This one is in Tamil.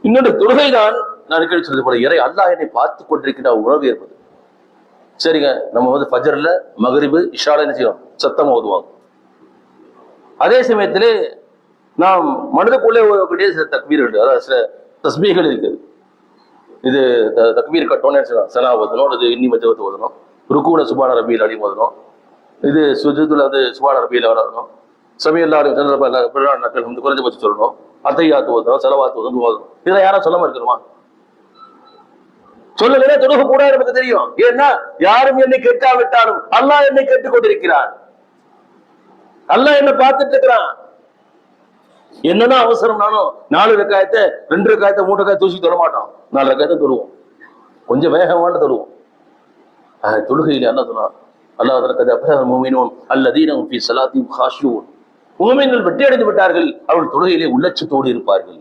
இன்னொன்று தொழுகை தான் நான் சொல்றது போல இறை அல்லாஹ் என்னை பார்த்து கொண்டிருக்கின்ற உணர்வு ஏற்பது. சரிங்க, நம்ம ஃபஜ்ர்ல மகரிபு இஷால என்ன செய்வோம், சத்தம் ஓதுவாங்க. அதே சமயத்திலே நாம் மனதுக்குள்ளே ஓதக்கூடிய சில தக்பீர்கள், அதாவது சில தஸ்பீகள் இருக்குது. இது தக்பீர் கட்டோன்னு சனா ஓதணும், அது இன்னி மஜவத்து ஓதணும், ருக்கூல சுபான ரபியில் அலி ஓதணும், இது சுஜூதுல சுபான ரபியில் ஓதணும், சமையல்லாரும் நக்கல் வந்து குறைஞ்சபட்சம் சொல்லணும், அத்தையாத்து ஓதணும், செலவாத்து ஓதணும். இதை யாரும் சொல்லாம இருக்கிறோமா? சொல்லுங்களே, தொழுக கூட நமக்கு தெரியும். ஏன்னா யாரும் என்னை கேட்காவிட்டாலும் அல்லாஹ் என்னை கேட்டுக் கொண்டிருக்கிறான். அல்லாஹ் என்ன பார்த்துட்டு இருக்கிறான். என்னன்னா அவசரம், நானும் 4 ரக்காயத்தை 2 ரக்காயத்தை 3 ரக்காயத்தை தூசி தொட மாட்டோம், 4 ரக்காயத்தை தொழுவோம், கொஞ்சம் வேகமான தொழுவோம். தொழுகையில் என்ன சொன்னா, அல்லாஹ் முஃமினூன் அல்லதீன ஃபீ ஸலாத்திஹிம் காஷியூன், முஃமின்கள் வெற்றி அடைந்து விட்டார்கள், அவர்கள் தொழுகையிலே உள்ளச்சத்தோடு இருப்பார்கள்.